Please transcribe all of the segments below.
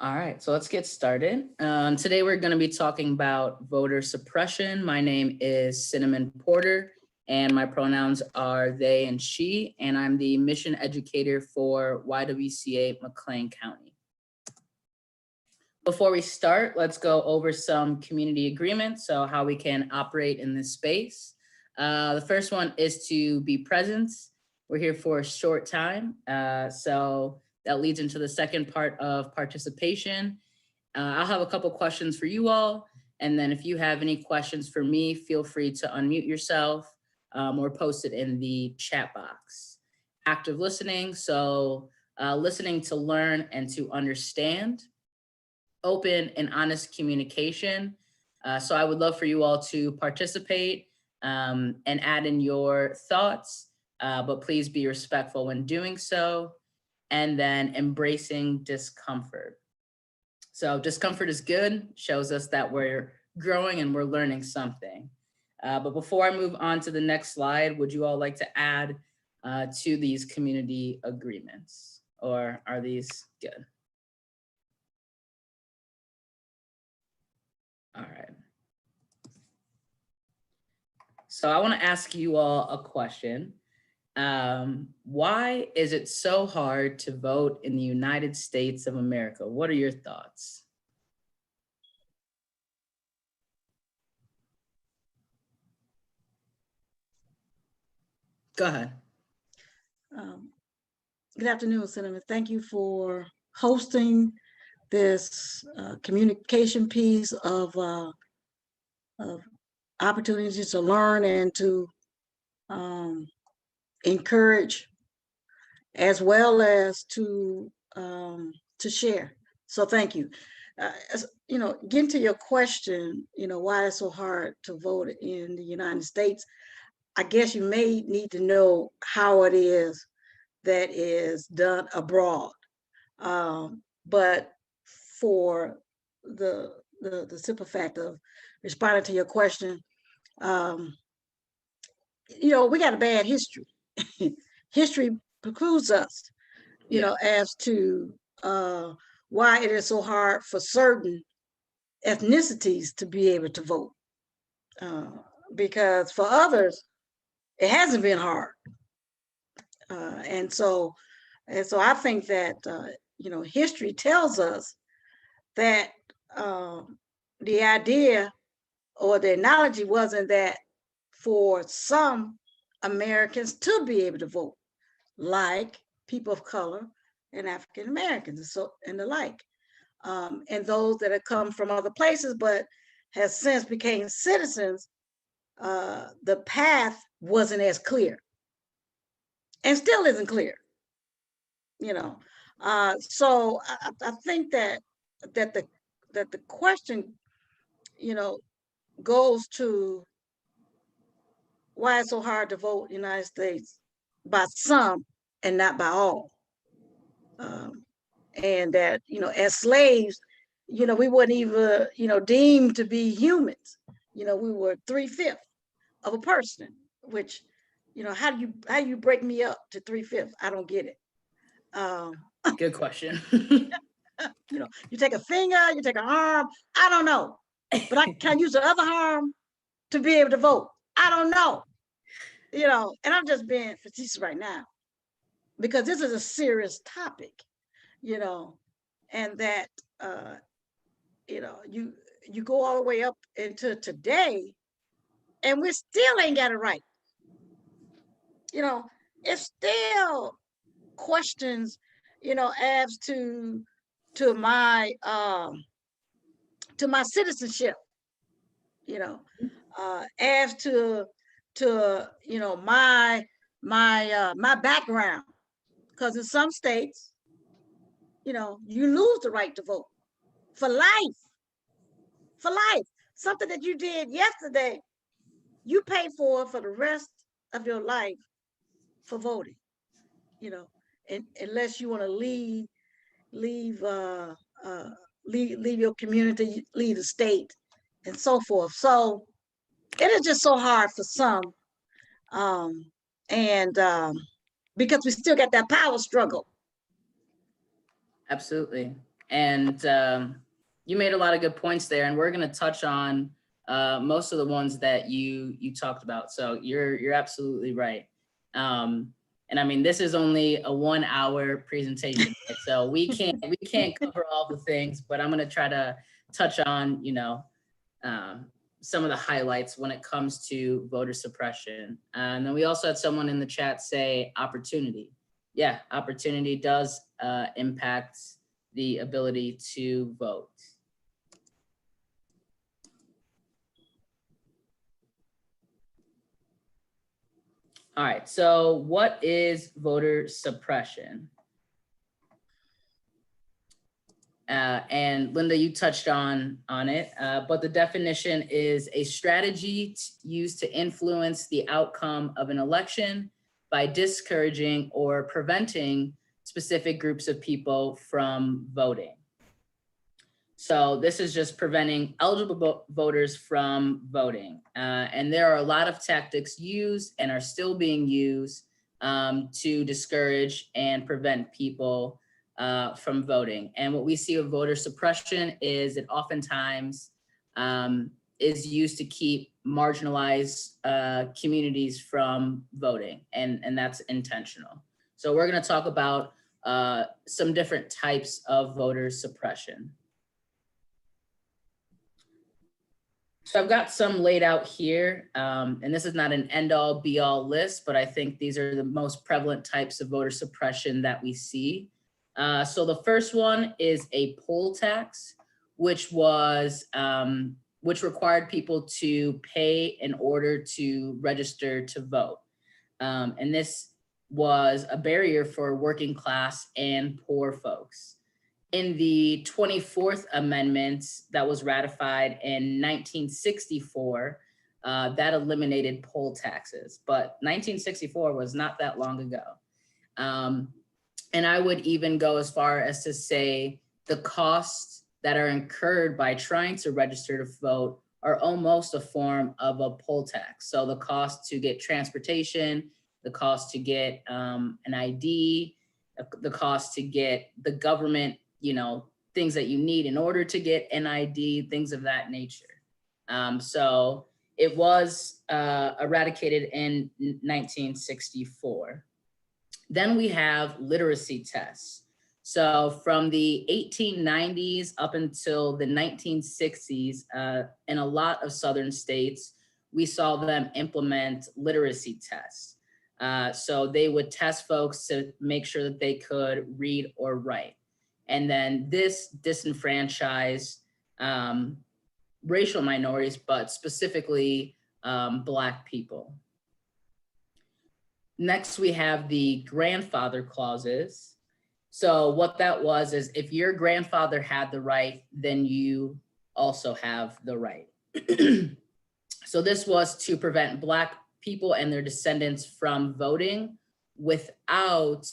All right, so let's get started. Today we're going to be talking about voter suppression. My name is Cinnamon Porter, and my pronouns are they and she, and I'm the mission educator for YWCA McLean County. Before we start, let's go over some community agreements, so how we can operate in this space. The first one is to be present. We're here for a short time, so that leads into the second part of participation. I'll have a couple questions for you all, and then if you have any questions for me, feel free to unmute yourself or post it in the chat box. Active listening, so listening to learn and to understand. Open and honest communication. So I would love for you all to participate and add in your thoughts, but please be respectful when doing so. And then embracing discomfort. So discomfort is good, shows us that we're growing and we're learning something. But before I move on to the next slide, would you all like to add to these community agreements, or are these good? All right. So I want to ask you all a question. Why is it so hard to vote in the United States of America? What are your thoughts? Go ahead. Good afternoon, Cinnamon. Thank you for hosting this communication piece of opportunities to learn and to encourage, as well as to share. So thank you. Getting to your question, why it's so hard to vote in the United States, I guess you may need to know how it is that is done abroad. But for the simple fact of responding to your question, we got a bad history. History precludes us, as to why it is so hard for certain ethnicities to be able to vote. Because for others, it hasn't been hard. And so I think that, history tells us that the idea or the analogy wasn't that for some Americans to be able to vote, like people of color and African Americans and the like, and those that have come from other places but has since became citizens. The path wasn't as clear, and still isn't clear. So I think that the question, goes to why it's so hard to vote in the United States by some and not by all. And that, as slaves, we weren't even, deemed to be humans. We were 3/5 of a person, which, how do you break me up to 3/5? I don't get it. Good question. You take a finger, you take an arm, I don't know. But I can use the other arm to be able to vote. I don't know. And I'm just being facetious right now, because this is a serious topic, and that, you go all the way up into today, and we still ain't got it right. It's still questions, as to my citizenship, as to my background, because in some states, you lose the right to vote for life. Something that you did yesterday, you pay for the rest of your life for voting, unless you want to leave your community, leave the state, and so forth. So it is just so hard for some, and because we still got that power struggle. Absolutely. And you made a lot of good points there, and we're going to touch on most of the ones that you talked about. So you're absolutely right. And I mean, this is only a 1 hour presentation, right? So we can't cover all the things, but I'm going to try to touch on, some of the highlights when it comes to voter suppression. And then we also had someone in the chat say opportunity. Yeah, opportunity does impact the ability to vote. All right, so what is voter suppression? And Linda, you touched on it, but the definition is a strategy used to influence the outcome of an election by discouraging or preventing specific groups of people from voting. So this is just preventing eligible voters from voting. And there are a lot of tactics used and are still being used to discourage and prevent people from voting. And what we see with voter suppression is it oftentimes is used to keep marginalized communities from voting, and that's intentional. So we're going to talk about some different types of voter suppression. So I've got some laid out here, and this is not an end-all be-all list, but I think these are the most prevalent types of voter suppression that we see. So the first one is a poll tax, which required people to pay in order to register to vote. And this was a barrier for working class and poor folks. In the 24th Amendment that was ratified in 1964, that eliminated poll taxes, but 1964 was not that long ago. And I would even go as far as to say the costs that are incurred by trying to register to vote are almost a form of a poll tax. So the cost to get transportation, the cost to get an ID, the cost to get the government, things that you need in order to get an ID, things of that nature. So it was eradicated in 1964. Then we have literacy tests. So from the 1890s up until the 1960s, in a lot of Southern states, we saw them implement literacy tests. So they would test folks to make sure that they could read or write. And then this disenfranchised racial minorities, but specifically Black people. Next, we have the grandfather clauses. So what that was is if your grandfather had the right, then you also have the right. So this was to prevent Black people and their descendants from voting without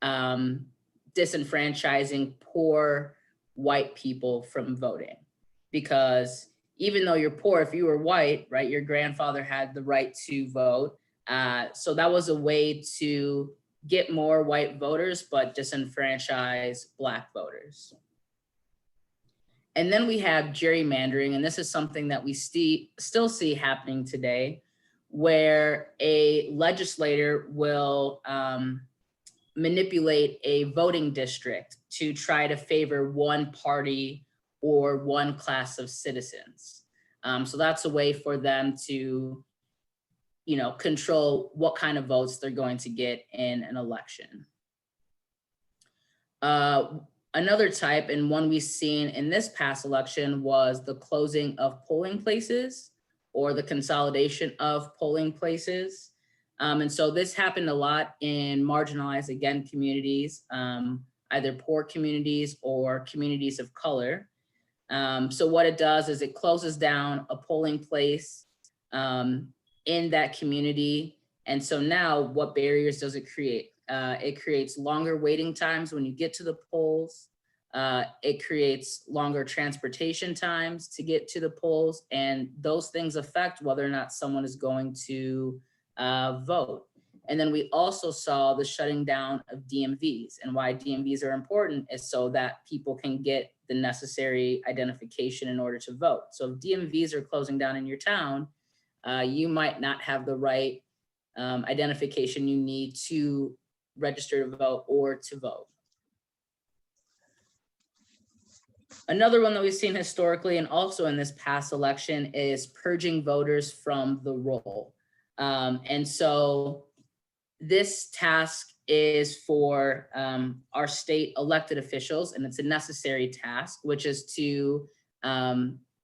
disenfranchising poor white people from voting. Because even though you're poor, if you were white, right, your grandfather had the right to vote. So that was a way to get more white voters, but disenfranchise Black voters. And then we have gerrymandering, and this is something that we still see happening today, where a legislator will manipulate a voting district to try to favor one party or one class of citizens. So that's a way for them to, control what kind of votes they're going to get in an election. Another type, and one we've seen in this past election, was the closing of polling places or the consolidation of polling places. And so this happened a lot in marginalized, again, communities, either poor communities or communities of color. So what it does is it closes down a polling place in that community. And so now what barriers does it create? It creates longer waiting times when you get to the polls. It creates longer transportation times to get to the polls. And those things affect whether or not someone is going to vote. And then we also saw the shutting down of DMVs. And why DMVs are important is so that people can get the necessary identification in order to vote. So if DMVs are closing down in your town, you might not have the right identification you need to register to vote or to vote. Another one that we've seen historically and also in this past election is purging voters from the roll. And so this task is for our state elected officials, and it's a necessary task, which is to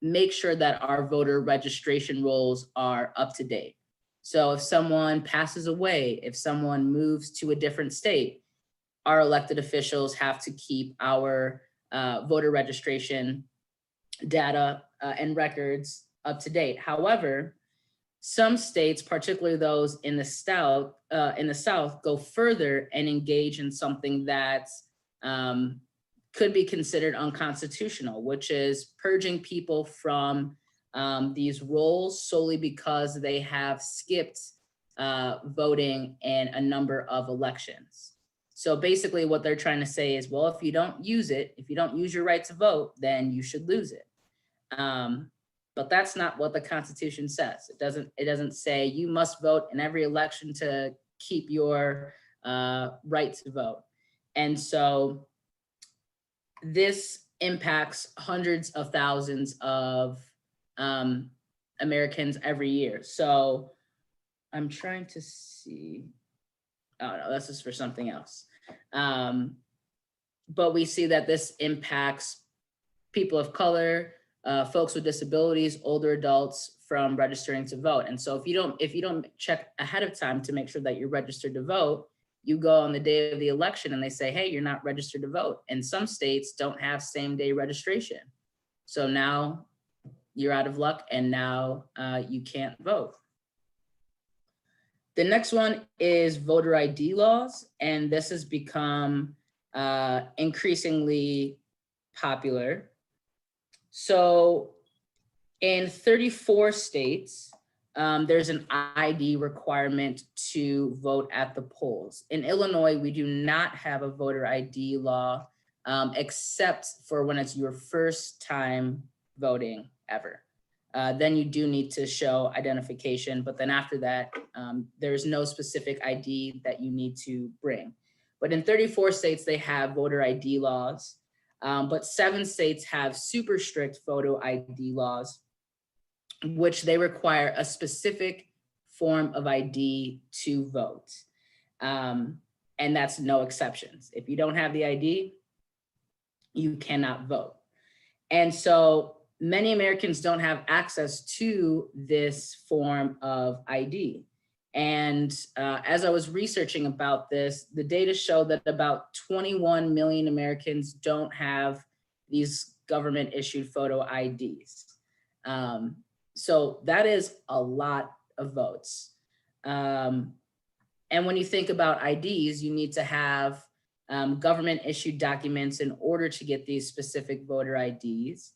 make sure that our voter registration rolls are up to date. So if someone passes away, if someone moves to a different state, our elected officials have to keep our voter registration data and records up to date. However, some states, particularly those in the South, go further and engage in something that could be considered unconstitutional, which is purging people from these roles solely because they have skipped voting in a number of elections. So basically what they're trying to say is, well, if you don't use it, if you don't use your right to vote, then you should lose it. But that's not what the Constitution says. It doesn't say you must vote in every election to keep your right to vote. And so this impacts hundreds of thousands of Americans every year. So I'm trying to see. Oh no, this is for something else. But we see that this impacts people of color, folks with disabilities, older adults from registering to vote. And so if you don't check ahead of time to make sure that you're registered to vote, you go on the day of the election and they say, hey, you're not registered to vote. And some states don't have same day registration. So now you're out of luck and now you can't vote. The next one is voter ID laws, and this has become increasingly popular. So in 34 states, there's an ID requirement to vote at the polls. In Illinois, we do not have a voter ID law, except for when it's your first time voting ever. Then you do need to show identification, but then after that, there's no specific ID that you need to bring. But in 34 states, they have voter ID laws, but 7 states have super strict photo ID laws, which they require a specific form of ID to vote. And that's no exceptions. If you don't have the ID, you cannot vote. And so many Americans don't have access to this form of ID. And as I was researching about this, the data show that about 21 million Americans don't have these government issued photo IDs. So that is a lot of votes. And when you think about IDs, you need to have government issued documents in order to get these specific voter IDs.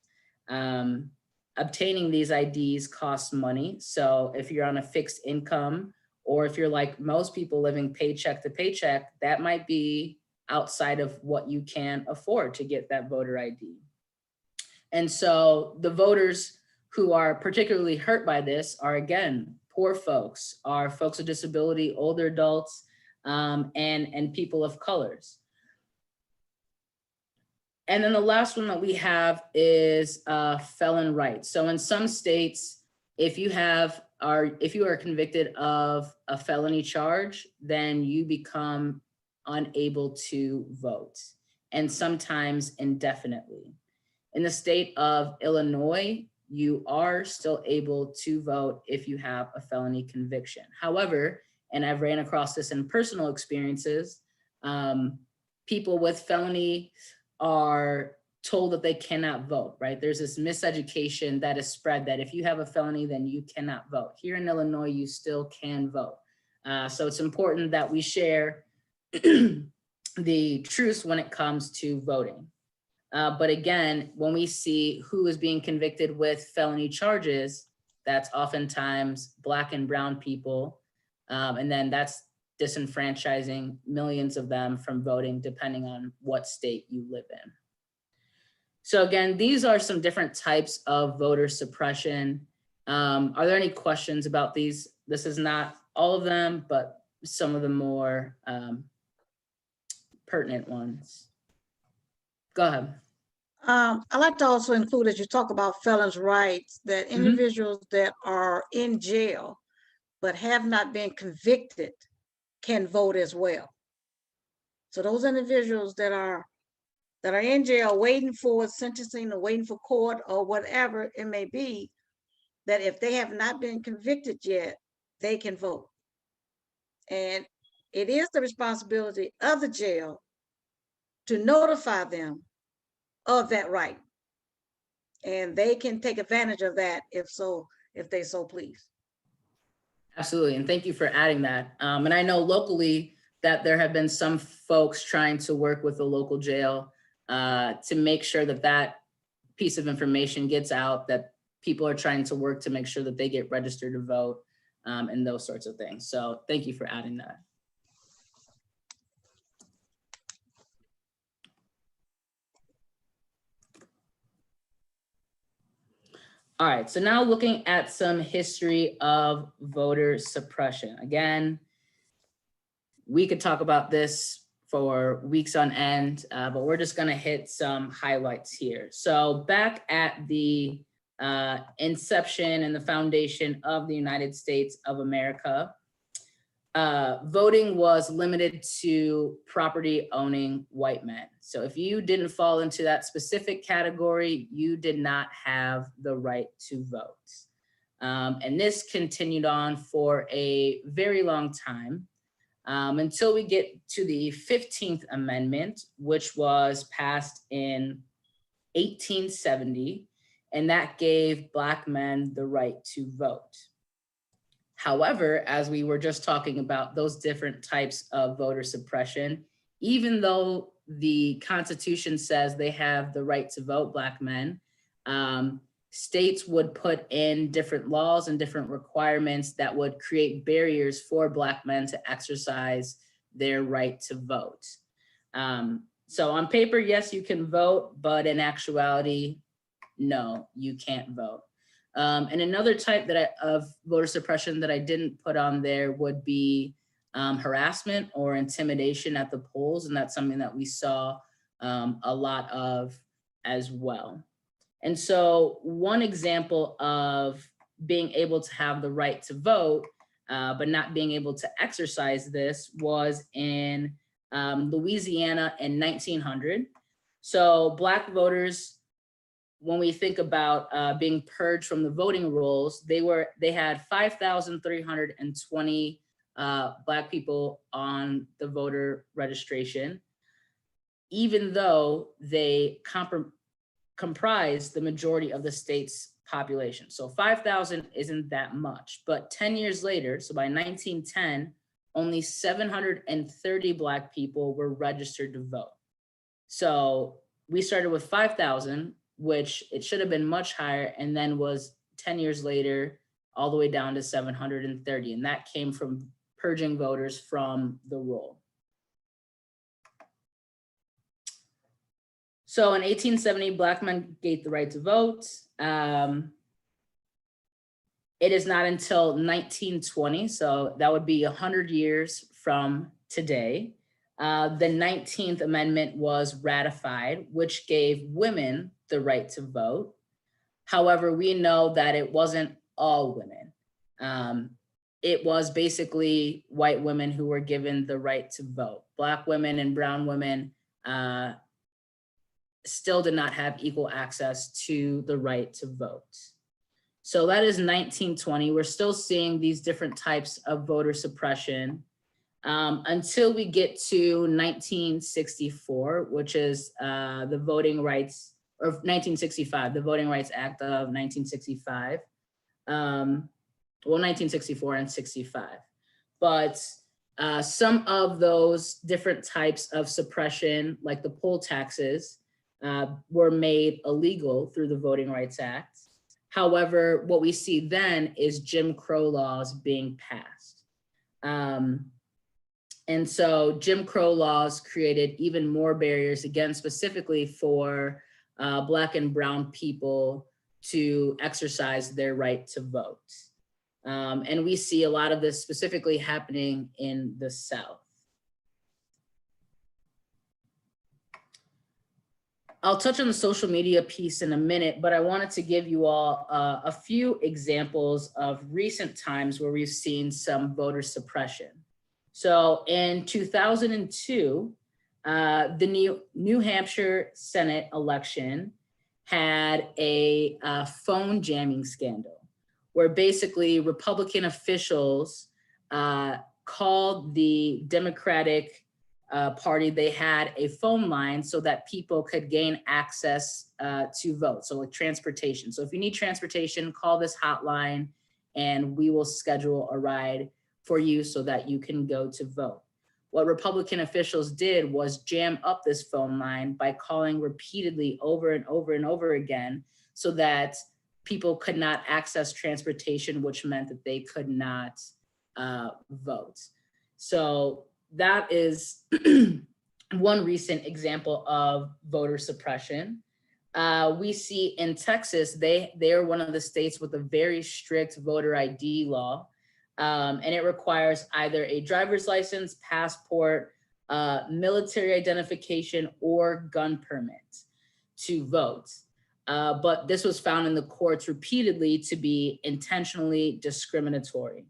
Obtaining these IDs costs money. So if you're on a fixed income, or if you're like most people living paycheck to paycheck, that might be outside of what you can afford to get that voter ID. And so the voters who are particularly hurt by this are, again, poor folks, are folks with disability, older adults, and people of colors. And then the last one that we have is felon rights. So in some states, if you are convicted of a felony charge, then you become unable to vote, and sometimes indefinitely. In the state of Illinois, you are still able to vote if you have a felony conviction. However, and I've ran across this in personal experiences, people with felony are told that they cannot vote, right? There's this miseducation that is spread that if you have a felony, then you cannot vote. Here in Illinois, you still can vote. So it's important that we share the truths when it comes to voting. But again, when we see who is being convicted with felony charges, that's oftentimes Black and brown people. And then that's disenfranchising millions of them from voting, depending on what state you live in. So again, these are some different types of voter suppression. Are there any questions about these? This is not all of them, but some of the more pertinent ones. Go ahead. I'd like to also include, as you talk about felons' rights, that individuals that are in jail but have not been convicted can vote as well. So those individuals that are in jail waiting for sentencing or waiting for court or whatever it may be, that if they have not been convicted yet, they can vote. And it is the responsibility of the jail to notify them of that right. And they can take advantage of that if they so please. Absolutely, and thank you for adding that. And I know locally that there have been some folks trying to work with the local jail to make sure that that piece of information gets out, that people are trying to work to make sure that they get registered to vote and those sorts of things. So thank you for adding that. All right, so now looking at some history of voter suppression. Again, we could talk about this for weeks on end, but we're just gonna hit some highlights here. So back at the inception and the foundation of the United States of America, voting was limited to property owning white men. So if you didn't fall into that specific category, you did not have the right to vote. And this continued on for a very long time until we get to the 15th Amendment, which was passed in 1870, and that gave Black men the right to vote. However, as we were just talking about those different types of voter suppression, even though the Constitution says they have the right to vote, Black men, states would put in different laws and different requirements that would create barriers for Black men to exercise their right to vote. So on paper, yes, you can vote, but in actuality, no, you can't vote. And another type of voter suppression that I didn't put on there would be harassment or intimidation at the polls. And that's something that we saw a lot of as well. And so one example of being able to have the right to vote, but not being able to exercise this was in Louisiana in 1900. So Black voters, when we think about being purged from the voting rolls, they had 5,320 Black people on the voter registration, even though they comprise the majority of the state's population. So 5,000 isn't that much, but 10 years later, so by 1910, only 730 Black people were registered to vote. So we started with 5,000, which it should have been much higher, and then was 10 years later, all the way down to 730. And that came from purging voters from the roll. So in 1870, Black men gained the right to vote. It is not until 1920, so that would be 100 years from today, the 19th Amendment was ratified, which gave women the right to vote. However, we know that it wasn't all women. It was basically white women who were given the right to vote. Black women and brown women still did not have equal access to the right to vote. So that is 1920. We're still seeing these different types of voter suppression until we get to 1964, which is the Voting Rights, or 1965, the Voting Rights Act of 1965. Well, 1964 and 65. But some of those different types of suppression, like the poll taxes, were made illegal through the Voting Rights Act. However, what we see then is Jim Crow laws being passed. And so Jim Crow laws created even more barriers, again, specifically for Black and brown people to exercise their right to vote. And we see a lot of this specifically happening in the South. I'll touch on the social media piece in a minute, but I wanted to give you all a few examples of recent times where we've seen some voter suppression. So in 2002, the New Hampshire Senate election had a phone jamming scandal where basically Republican officials called the Democratic Party. They had a phone line so that people could gain access to vote. So like transportation. So if you need transportation, call this hotline and we will schedule a ride for you so that you can go to vote. What Republican officials did was jam up this phone line by calling repeatedly over and over and over again so that people could not access transportation, which meant that they could not vote. So that is one recent example of voter suppression. We see in Texas, they are one of the states with a very strict voter ID law. And it requires either a driver's license, passport, military identification, or gun permit to vote. But this was found in the courts repeatedly to be intentionally discriminatory.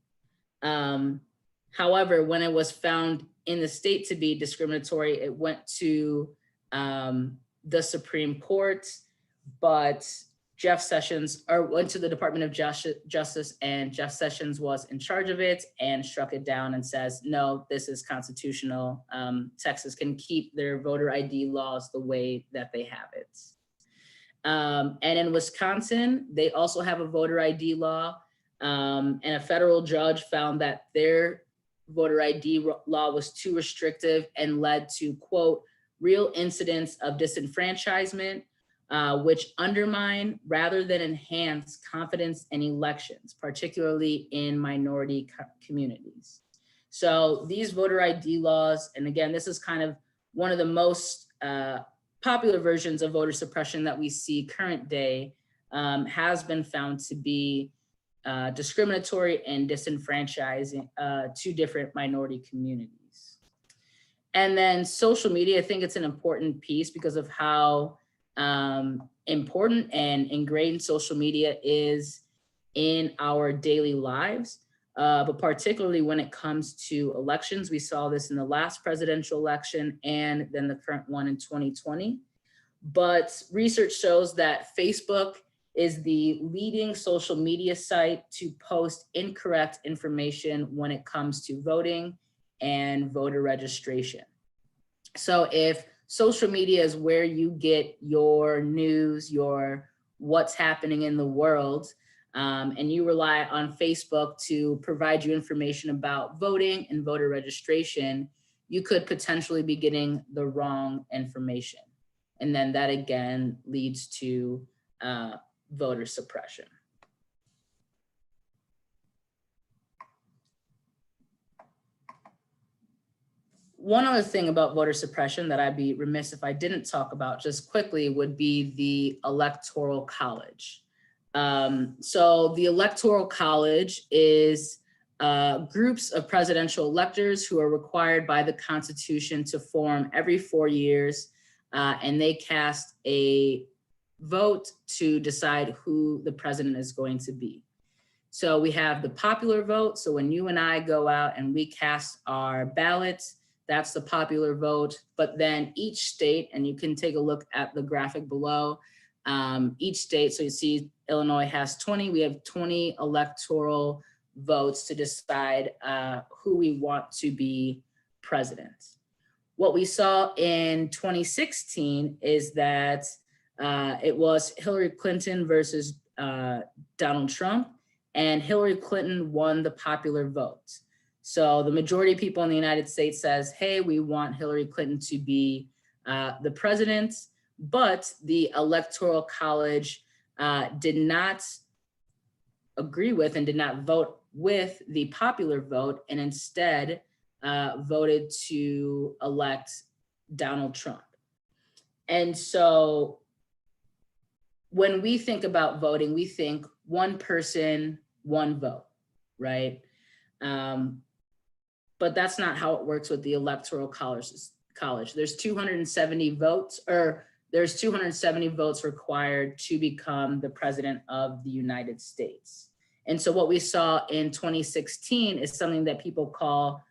However, when it was found in the state to be discriminatory, it went to the Supreme Court, but Jeff Sessions, or went to the Department of Justice, and Jeff Sessions was in charge of it and struck it down and says, no, this is constitutional. Texas can keep their voter ID laws the way that they have it. And in Wisconsin, they also have a voter ID law, and a federal judge found that their voter ID law was too restrictive and led to, quote, real incidents of disenfranchisement, which undermine rather than enhance confidence in elections, particularly in minority communities. So these voter ID laws, and again, this is kind of one of the most popular versions of voter suppression that we see current day, has been found to be discriminatory and disenfranchising to different minority communities. And then social media, I think it's an important piece because of how important and ingrained social media is in our daily lives, but particularly when it comes to elections. We saw this in the last presidential election and then the current one in 2020. But research shows that Facebook is the leading social media site to post incorrect information when it comes to voting and voter registration. So if social media is where you get your news, your what's happening in the world, and you rely on Facebook to provide you information about voting and voter registration, you could potentially be getting the wrong information. And then that again leads to voter suppression. One other thing about voter suppression that I'd be remiss if I didn't talk about just quickly would be the Electoral College. So the Electoral College is groups of presidential electors who are required by the Constitution to form every 4 years, and they cast a vote to decide who the president is going to be. So we have the popular vote. So when you and I go out and we cast our ballots, that's the popular vote. But then each state, and you can take a look at the graphic below, each state, so you see Illinois has 20, we have 20 electoral votes to decide who we want to be president. What we saw in 2016 is that it was Hillary Clinton versus Donald Trump, and Hillary Clinton won the popular vote. So the majority of people in the United States says, hey, we want Hillary Clinton to be the president, but the Electoral College did not agree with and did not vote with the popular vote, and instead voted to elect Donald Trump. And so when we think about voting, we think one person, one vote, right? But that's not how it works with the Electoral College. There's 270 votes, or there's 270 votes required to become the president of the United States. And so what we saw in 2016 is something that people call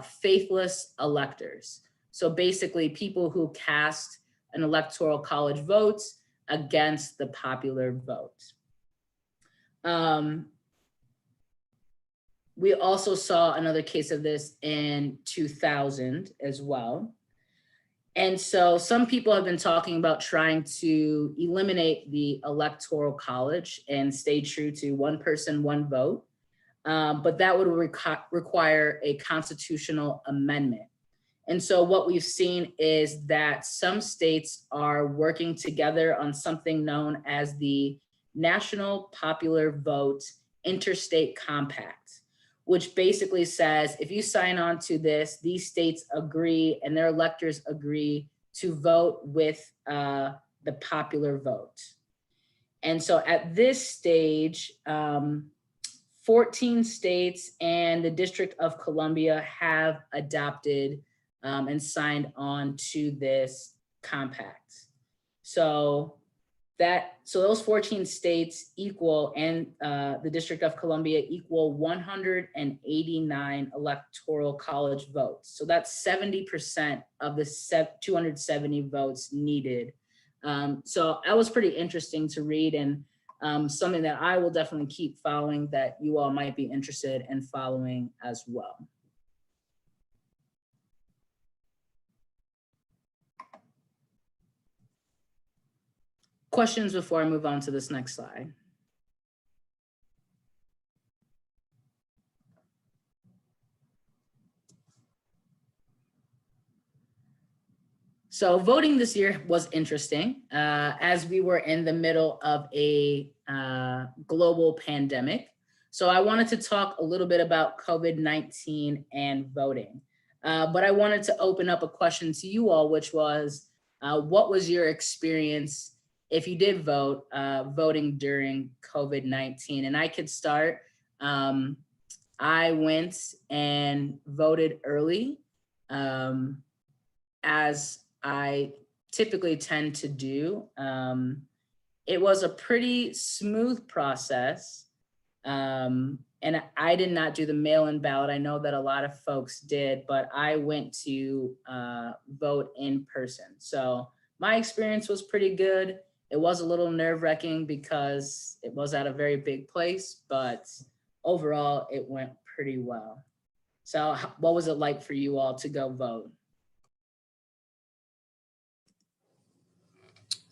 faithless electors. So basically people who cast an Electoral College vote against the popular vote. We also saw another case of this in 2000 as well. And so some people have been talking about trying to eliminate the Electoral College and stay true to one person, one vote. But that would require a constitutional amendment. And so what we've seen is that some states are working together on something known as the National Popular Vote Interstate Compact, which basically says, if you sign on to this, these states agree and their electors agree to vote with the popular vote. And so at this stage, 14 states and the District of Columbia have adopted and signed on to this compact. So those 14 states equal, and the District of Columbia equal 189 Electoral College votes. So that's 70% of the 270 votes needed. So that was pretty interesting to read, and something that I will definitely keep following, that you all might be interested in following as well. Questions before I move on to this next slide? So voting this year was interesting, as we were in the middle of a global pandemic. So I wanted to talk a little bit about COVID-19 and voting. But I wanted to open up a question to you all, which was, what was your experience if you did vote, voting during COVID-19? And I could start. I went and voted early, as I typically tend to do. It was a pretty smooth process. And I did not do the mail-in ballot. I know that a lot of folks did, but I went to vote in person. So my experience was pretty good. It was a little nerve-wracking because it was at a very big place, but overall it went pretty well. So what was it like for you all to go vote?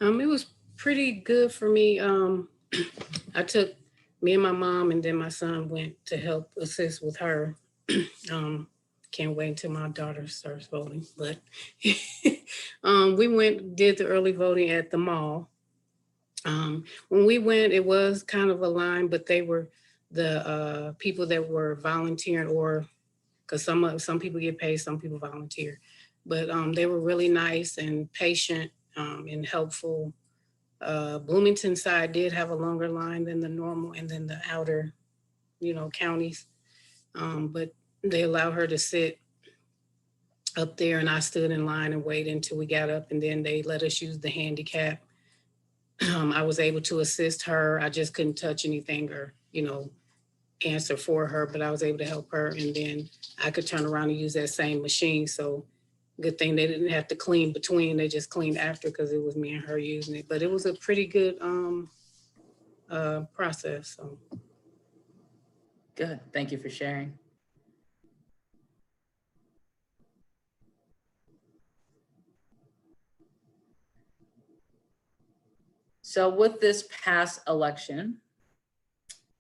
It was pretty good for me. I took me and my mom, and then my son went to help assist with her. Can't wait until my daughter starts voting, but we did the early voting at the mall. When we went, it was kind of a line, but they were the people that were volunteering, or because some people get paid, some people volunteer, but they were really nice and patient and helpful. Bloomington side did have a longer line than the normal, and then the outer, counties. But they allowed her to sit up there, and I stood in line and waited until we got up, and then they let us use the handicap. I was able to assist her. I just couldn't touch anything or, answer for her, but I was able to help her. And then I could turn around and use that same machine. So good thing they didn't have to clean between, they just cleaned after, because it was me and her using it. But it was a pretty good process. So. Good, thank you for sharing. So with this past election,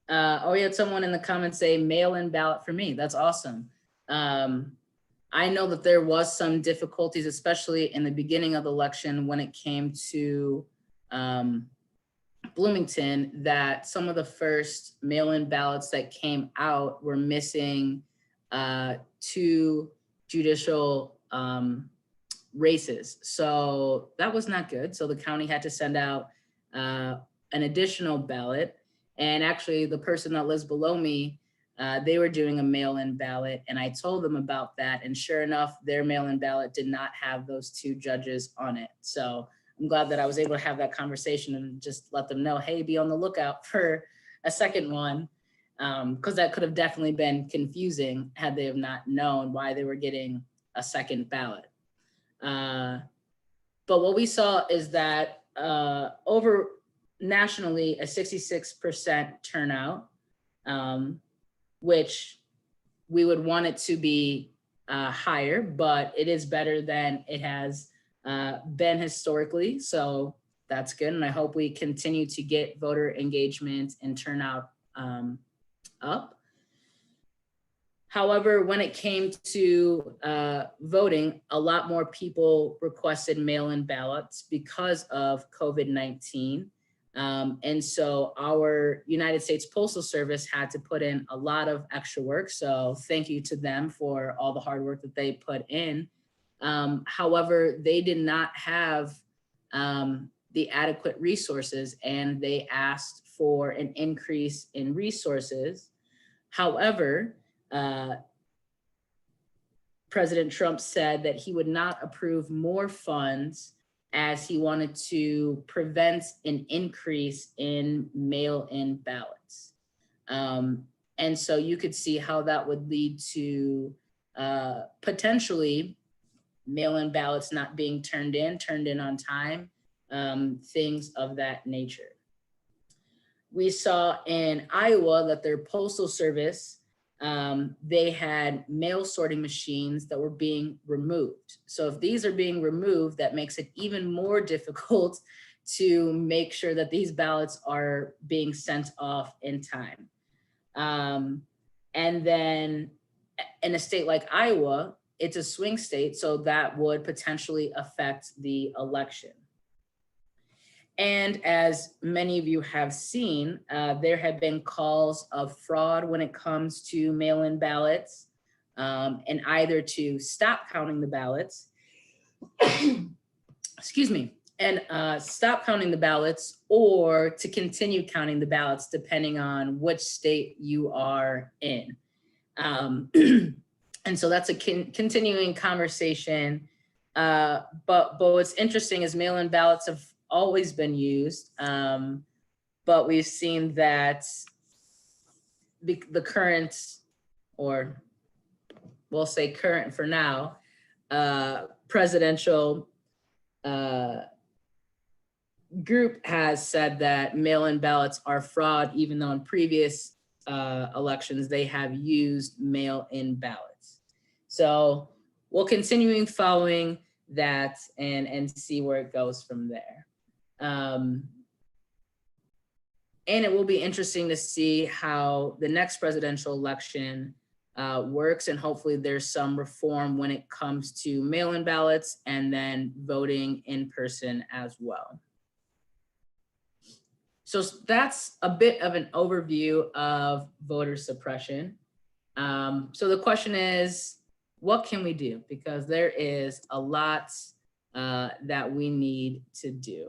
we had someone in the comments say mail-in ballot for me. That's awesome. I know that there was some difficulties, especially in the beginning of the election when it came to Bloomington, that some of the first mail-in ballots that came out were missing 2 judicial races. So that was not good. So the county had to send out an additional ballot. And actually the person that lives below me, they were doing a mail-in ballot, and I told them about that. And sure enough, their mail-in ballot did not have those 2 judges on it. So I'm glad that I was able to have that conversation and just let them know, hey, be on the lookout for a second one. Because that could have definitely been confusing had they have not known why they were getting a second ballot. But what we saw is that over nationally, a 66% turnout, which we would want it to be higher, but it is better than it has been historically. So that's good. And I hope we continue to get voter engagement and turnout up. However, when it came to voting, a lot more people requested mail-in ballots because of COVID-19. And so our United States Postal Service had to put in a lot of extra work. So thank you to them for all the hard work that they put in. However, they did not have the adequate resources, and they asked for an increase in resources. However, President Trump said that he would not approve more funds as he wanted to prevent an increase in mail-in ballots. And so you could see how that would lead to potentially mail-in ballots not being turned in on time, things of that nature. We saw in Iowa that their postal service, they had mail sorting machines that were being removed. So if these are being removed, that makes it even more difficult to make sure that these ballots are being sent off in time. And then in a state like Iowa, it's a swing state, so that would potentially affect the election. And as many of you have seen, there have been calls of fraud when it comes to mail-in ballots, and either to stop counting the ballots, excuse me, and stop counting the ballots, or to continue counting the ballots depending on which state you are in. And so that's a continuing conversation. But what's interesting is mail-in ballots have always been used, but we've seen that the current, or we'll say current for now, presidential group has said that mail-in ballots are fraud, even though in previous elections they have used mail-in ballots. So we'll continue following that and see where it goes from there. And it will be interesting to see how the next presidential election works, and hopefully there's some reform when it comes to mail-in ballots and then voting in person as well. So that's a bit of an overview of voter suppression. So the question is, what can we do? Because there is a lot that we need to do.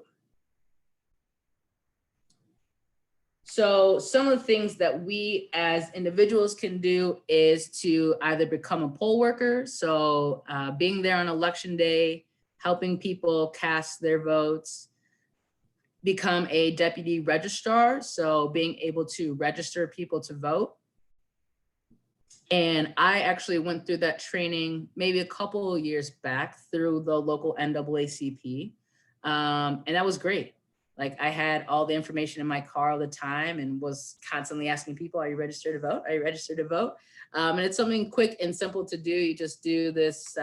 So some of the things that we as individuals can do is to either become a poll worker. So being there on election day, helping people cast their votes, become a deputy registrar. So being able to register people to vote. And I actually went through that training maybe a couple of years back through the local NAACP. And that was great. Like, I had all the information in my car all the time and was constantly asking people, are you registered to vote? Are you registered to vote? And it's something quick and simple to do. You just do this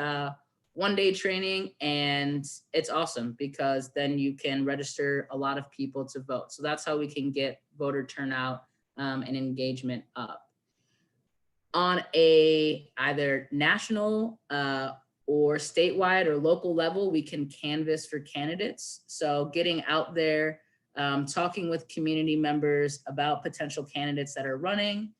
one-day training, and it's awesome because then you can register a lot of people to vote. So that's how we can get voter turnout and engagement up. On a either national or statewide or local level, we can canvass for candidates. So getting out there, talking with community members about potential candidates that are running,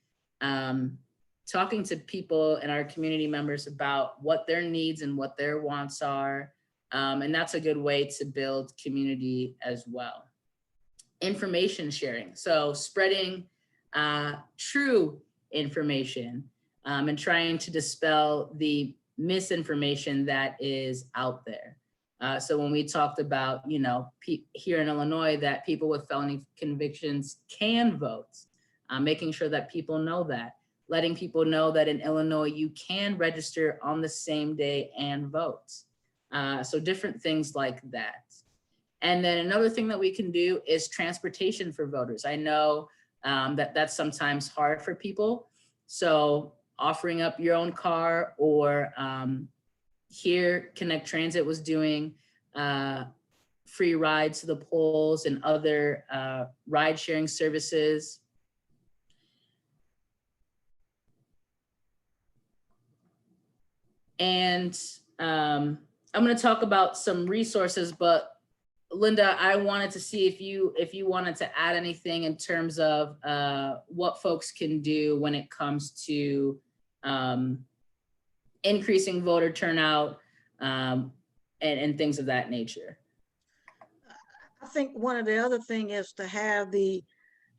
talking to people and our community members about what their needs and what their wants are. And that's a good way to build community as well. Information sharing. So spreading true information and trying to dispel the misinformation that is out there. So when we talked about, here in Illinois, that people with felony convictions can vote, making sure that people know that, letting people know that in Illinois, you can register on the same day and vote. So different things like that. And then another thing that we can do is transportation for voters. I know that that's sometimes hard for people. So offering up your own car, or here Connect Transit was doing free rides to the polls and other ride sharing services. And I'm going to talk about some resources, but Linda, I wanted to see if you wanted to add anything in terms of what folks can do when it comes to increasing voter turnout and things of that nature. I think one of the other thing is to have the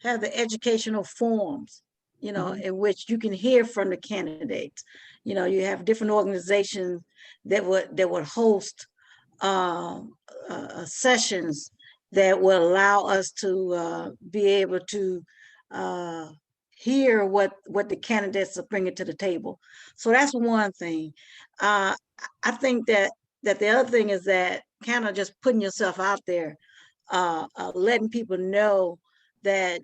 educational forums, in which you can hear from the candidates. You have different organizations that would host sessions that will allow us to be able to hear what the candidates are bringing to the table. So that's one thing. I think that the other thing is that kind of just putting yourself out there, letting people know that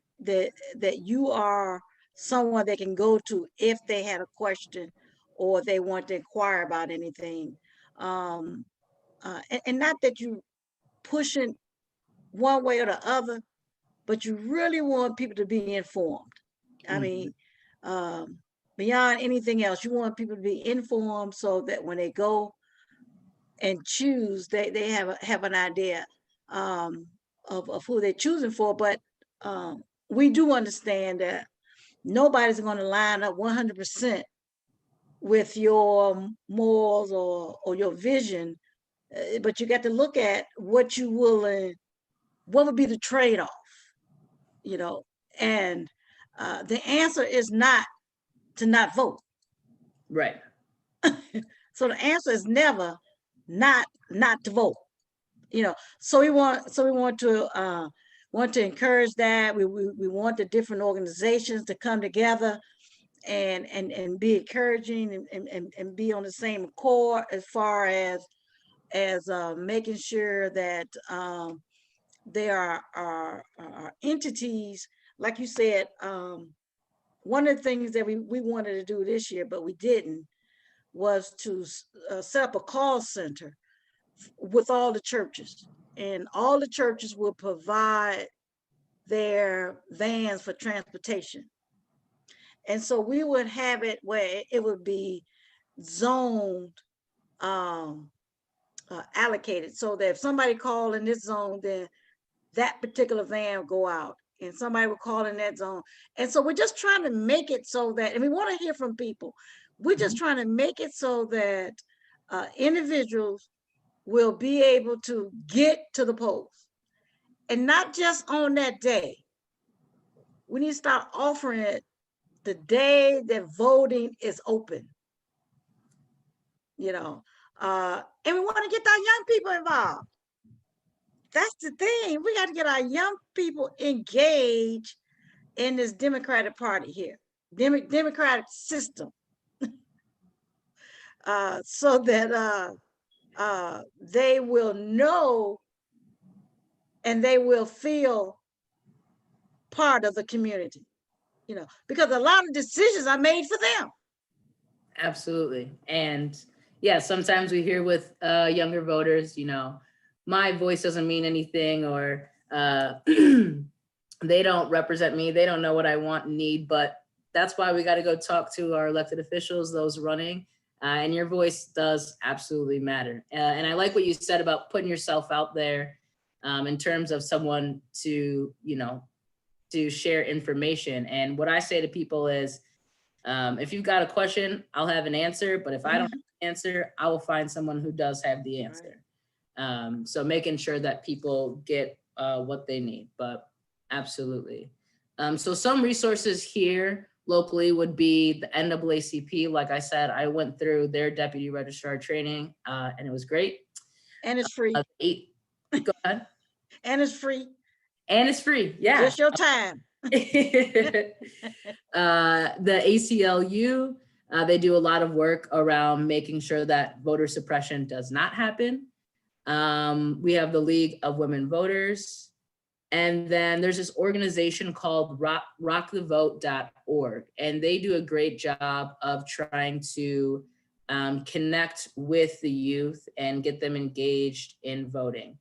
you are someone they can go to if they had a question or they want to inquire about anything. And not that you pushing one way or the other, but you really want people to be informed. I mean, beyond anything else, you want people to be informed so that when they go and choose, they have an idea of who they're choosing for. But we do understand that nobody's going to line up 100% with your morals or your vision, but you got to look at what you will, what would be the trade-off, and the answer is not to not vote. Right. So the answer is never not to vote. So we want to encourage that. We want the different organizations to come together and be encouraging and be on the same accord as far as making sure that there are entities, like you said. One of the things that we wanted to do this year, but we didn't, was to set up a call center with all the churches, and all the churches will provide their vans for transportation. And so we would have it where it would be zoned, allocated, so that if somebody called in this zone, then that particular van will go out, and somebody will call in that zone. And so we're just trying to make it so that, and we want to hear from people. We're just trying to make it so that individuals will be able to get to the polls, and not just on that day. We need to start offering it the day that voting is open, and we want to get our young people involved. That's the thing. We got to get our young people engaged in this Democratic Party here, democratic system, so that they will know and they will feel part of the community, because a lot of decisions are made for them. Absolutely. And yeah, sometimes we hear with younger voters, my voice doesn't mean anything, or they don't represent me. They don't know what I want and need, but that's why we got to go talk to our elected officials, those running, and your voice does absolutely matter. And I like what you said about putting yourself out there in terms of someone to, to share information. And what I say to people is, If you've got a question, I'll have an answer, but if I don't have an answer, I will find someone who does have the answer. So making sure that people get what they need, but absolutely. So some resources here locally would be the NAACP. Like I said, I went through their deputy registrar training and it was great. And it's free. Go ahead. And it's free. And it's free. Yeah. Just your time. The ACLU, they do a lot of work around making sure that voter suppression does not happen. We have the League of Women Voters. And then there's this organization called rockthevote.org. And they do a great job of trying to connect with the youth and get them engaged in voting.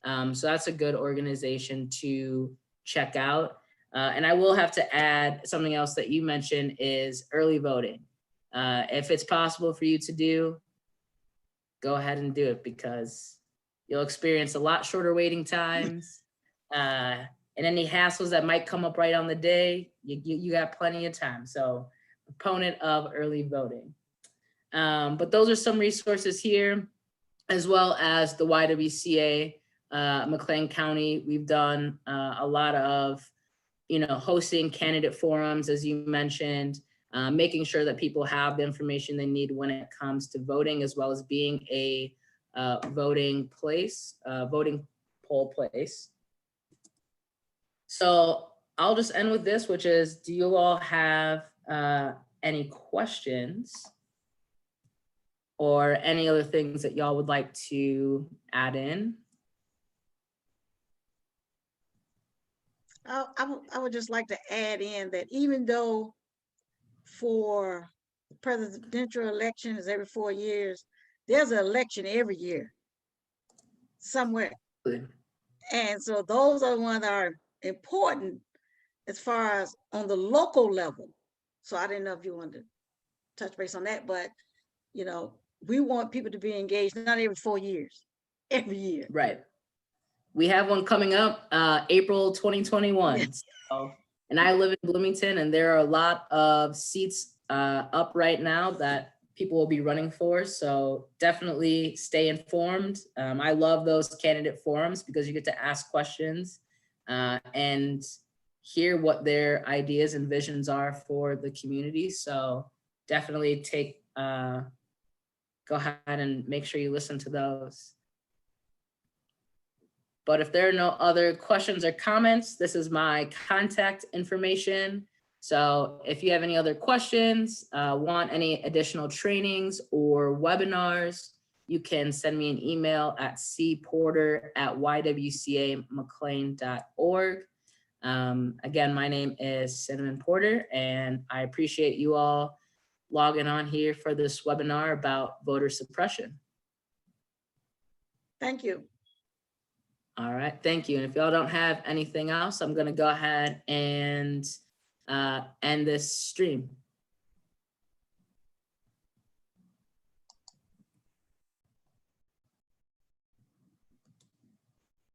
So that's a good organization to check out. And I will have to add something else that you mentioned is early voting. If it's possible for you to do, go ahead and do it because you'll experience a lot shorter waiting times. And any hassles that might come up right on the day, you got plenty of time. So proponent of early voting. But those are some resources here, as well as the YWCA, McLean County. We've done a lot of, hosting candidate forums, as you mentioned, making sure that people have the information they need when it comes to voting, as well as being a voting poll place. So I'll just end with this, which is, do you all have any questions or any other things that y'all would like to add in? I would just like to add in that even though for the presidential election is every 4 years, there's an election every year somewhere. And so those are the ones that are important as far as on the local level. So I didn't know if you wanted to touch base on that, but we want people to be engaged, not every 4 years, every year. Right. We have one coming up, April 2021. Yes. So, and I live in Bloomington, and there are a lot of seats up right now that people will be running for. So definitely stay informed. I love those candidate forums because you get to ask questions and hear what their ideas and visions are for the community. So definitely go ahead and make sure you listen to those. But if there are no other questions or comments, this is my contact information. So if you have any other questions, want any additional trainings or webinars, you can send me an email at cporter@ywcamclean.org. Again, my name is Cinnamon Porter, and I appreciate you all logging on here for this webinar about voter suppression. Thank you. All right, thank you. And if y'all don't have anything else, I'm gonna go ahead and end this stream.